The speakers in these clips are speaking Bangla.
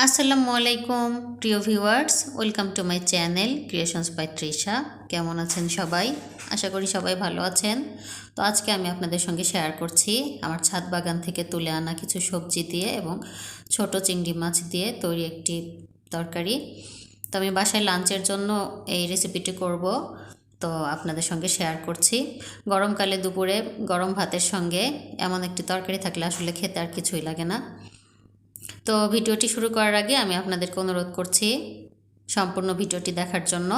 আসসালামু আলাইকুম প্রিয় viewers, welcome to my channel creations by Trisha. কেমন আছেন সবাই? আশা করি সবাই ভালো আছেন। তো আজকে আমি আপনাদের সঙ্গে শেয়ার করছি আমার ছাদ বাগান থেকে তুলে আনা কিছু সবজি দিয়ে এবং ছোট চিংড়ি মাছ দিয়ে তৈরি একটি তরকারি। তো আমি বাসায় লাঞ্চের জন্য এই রেসিপিটি করব, তো আপনাদের সঙ্গে শেয়ার করছি। গরমকালে দুপুরে গরম ভাতের সঙ্গে এমন একটি তরকারি থাকলে আসলে খেতে আর কিছুই লাগে না। তো ভিডিওটি শুরু করার আগে আমি আপনাদেরকে অনুরোধ করছি সম্পূর্ণ ভিডিওটি দেখার জন্য।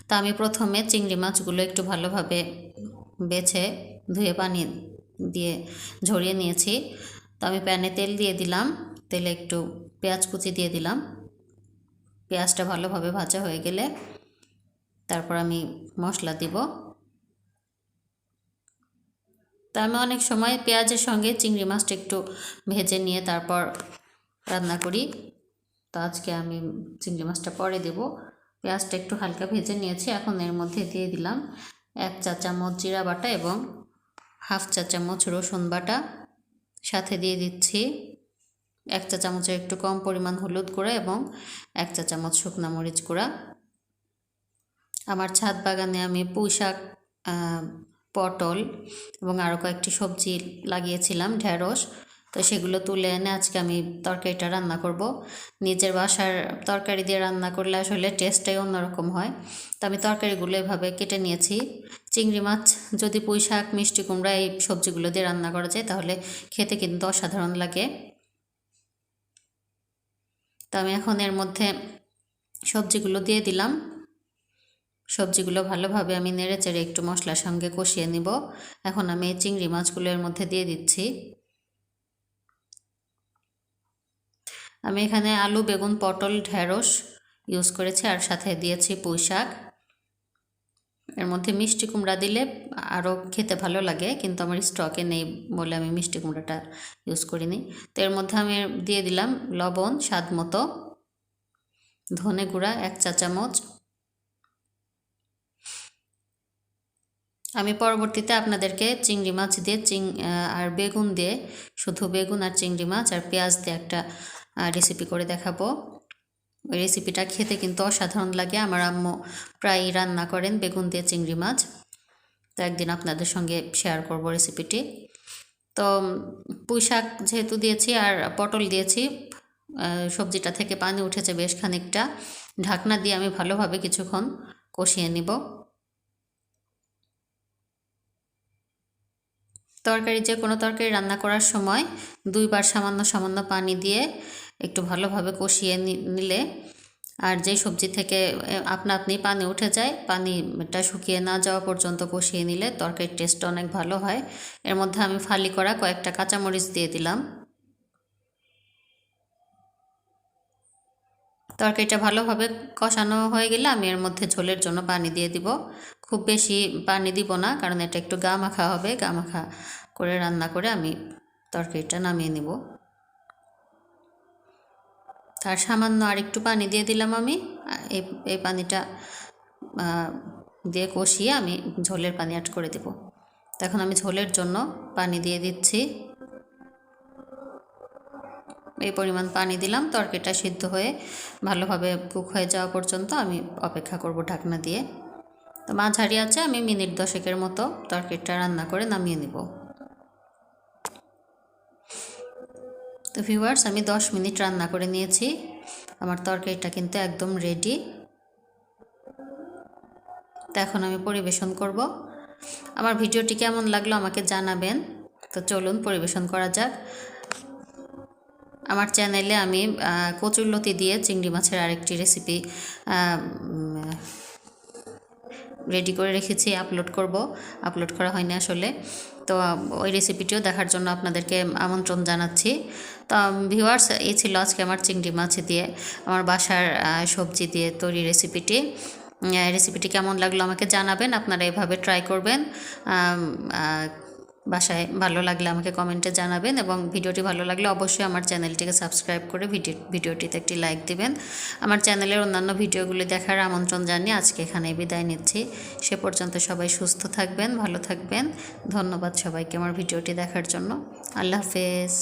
তা আমি প্রথমে চিংড়ি মাছগুলো একটু ভালোভাবে বেছে ধুয়ে পানি দিয়ে ঝরিয়ে নিয়েছি। তো আমি প্যানে তেল দিয়ে দিলাম, তেলে একটু পেঁয়াজ কুচি দিয়ে দিলাম। পেঁয়াজটা ভালোভাবে ভাজা হয়ে গেলে তারপর আমি মশলা দিব। তা আমি অনেক সময় পেঁয়াজের সঙ্গে চিংড়ি মাছটা একটু ভেজে নিয়ে তারপর রান্না করি। তো আজকে আমি চিংড়ি মাছটা পরে দেব। পেঁয়াজটা একটু হালকা ভেজে নিয়েছি। এখন এর মধ্যে দিয়ে দিলাম 1 চা চামচ জিরা বাটা এবং 1/2 চা চামচ রসুন বাটা। সাথে দিয়ে দিচ্ছি 1 চা চামচের একটু কম পরিমাণ হলুদ গুঁড়া এবং 1 চা চামচ শুকনা মরিচ গুঁড়া। আমার ছাদ বাগানে আমি পুঁই শাক, পটল এবং আরও কয়েকটি সবজি লাগিয়েছিলাম, ঢেঁড়স। তো সেগুলো তুলে এনে আজকে আমি তরকারিটা রান্না করব। নিজের বাসার তরকারি দিয়ে রান্না করলে আসলে টেস্টটাই অন্যরকম হয়। তো আমি তরকারিগুলো এভাবে কেটে নিয়েছি। চিংড়ি মাছ, যদি পুঁই শাক, মিষ্টি কুমড়া এই সবজিগুলো দিয়ে রান্না করা যায় তাহলে খেতে কিন্তু অসাধারণ লাগে। তো আমি এখন এর মধ্যে সবজিগুলো দিয়ে দিলাম। সবজিগুলো ভালোভাবে আমি নেড়েচেড়ে একটু মশলার সঙ্গে কষিয়ে নিব। এখন আমি এই চিংড়ি মাছগুলো এর মধ্যে দিয়ে দিচ্ছি। আমি এখানে আলু, বেগুন, পটল, ঢেঁড়স ইউজ করেছি আর সাথে দিয়েছি পুঁই শাক। এর মধ্যে মিষ্টি কুমড়া দিলে আরও খেতে ভালো লাগে, কিন্তু আমার স্টকে নেই বলে আমি মিষ্টি কুমড়াটা ইউজ করিনি। তো এর মধ্যে আমি দিয়ে দিলাম লবণ স্বাদ মতো, ধনে গুঁড়া 1 চা চামচ। আমি পরবর্তীতে আপনাদেরকে চিংড়ি মাছ দিয়ে আর বেগুন দিয়ে, শুধু বেগুন আর চিংড়ি মাছ আর পেঁয়াজ দিয়ে একটা রেসিপি করে দেখাবো। ওই রেসিপিটা খেতে কিন্তু অসাধারণ লাগে। আমার আম্মু প্রায়ই রান্না করেন বেগুন দিয়ে চিংড়ি মাছ। তো একদিন আপনাদের সঙ্গে শেয়ার করব রেসিপিটি। তো পুঁই শাক যেহেতু দিয়েছি আর পটল দিয়েছি, সবজিটা থেকে পানি উঠেছে বেশ খানিকটা। ঢাকনা দিয়ে আমি ভালোভাবে কিছুক্ষণ কষিয়ে নিব। তরকারি, যে কোনো তরকারি রান্না করার সময় 2 বার সামান্য সামান্য পানি দিয়ে একটু ভালোভাবে কষিয়ে নিলে, আর যে সবজি থেকে আপনা আপনি পানি উঠে যায়, পানিটা শুকিয়ে না যাওয়া পর্যন্ত কষিয়ে নিলে তরকারির টেস্টটা অনেক ভালো হয়। এর মধ্যে আমি ফালি করা কয়েকটা কাঁচামরিচ দিয়ে দিলাম। তরকারিটা ভালোভাবে কষানো হয়ে গেলে আমি এর মধ্যে ঝোলের জন্য পানি দিয়ে দিব। খুব বেশি পানি দিব না, কারণ এটা একটু গা মাখা হবে। গা মাখা করে রান্না করে আমি তরকারিটা নামিয়ে নিব। তার সামান্য আর একটু পানি দিয়ে দিলাম আমি। এই পানিটা দিয়ে কষিয়ে আমি ঝোলের পানি অ্যাড করে দেব। এখন আমি ঝোলের জন্য পানি দিয়ে দিচ্ছি। এই পরিমাণ পানি দিলাম। তরকারিটা সিদ্ধ হয়ে ভালোভাবে কুক হয়ে যাওয়া পর্যন্ত আমি অপেক্ষা করব ঢাকনা দিয়ে। তো মাঝারি আছে, আমি মিনিট 10 মতো তরকারিটা রান্না করে নামিয়ে নেব। তো ভিউয়ার্স, আমি 10 মিনিট রান্না করে নিয়েছি। আমার তরকারিটা কিন্তু একদম রেডি। তো এখন আমি পরিবেশন করব। আমার ভিডিওটি কেমন লাগলো আমাকে জানাবেন। তো চলুন পরিবেশন করা যাক। আমার চ্যানেলে আমি কচুরলতি দিয়ে চিংড়ি মাছের আরেকটি রেসিপি রেডি করে রেখেছি, আপলোড করা হয়নি আসলে। তো ওই রেসিপিটিও দেখার জন্য আপনাদেরকে আমন্ত্রণ জানাচ্ছি। তো ভিউয়ার্স, এই ছিল আজকে আমার চিংড়ি মাছ দিয়ে, আমার বাসার সবজি দিয়ে তৈরি রেসিপিটি কেমন লাগলো আমাকে জানাবেন। আপনারা এভাবে ট্রাই করবেন। বাসায় ভালো লাগলে আমাকে কমেন্টে জানাবেন, এবং ভিডিওটি ভালো লাগলে অবশ্যই আমার চ্যানেলটিকে সাবস্ক্রাইব করে ভিডিওটিতে একটি লাইক দিবেন। আমার চ্যানেলের অন্যান্য ভিডিওগুলি দেখার আমন্ত্রণ জানিয়ে আজকে এখানে বিদায় নিচ্ছি। সে পর্যন্ত সবাই সুস্থ থাকবেন, ভালো থাকবেন। ধন্যবাদ সবাইকে আমার ভিডিওটি দেখার জন্য। আল্লাহ হাফেজ।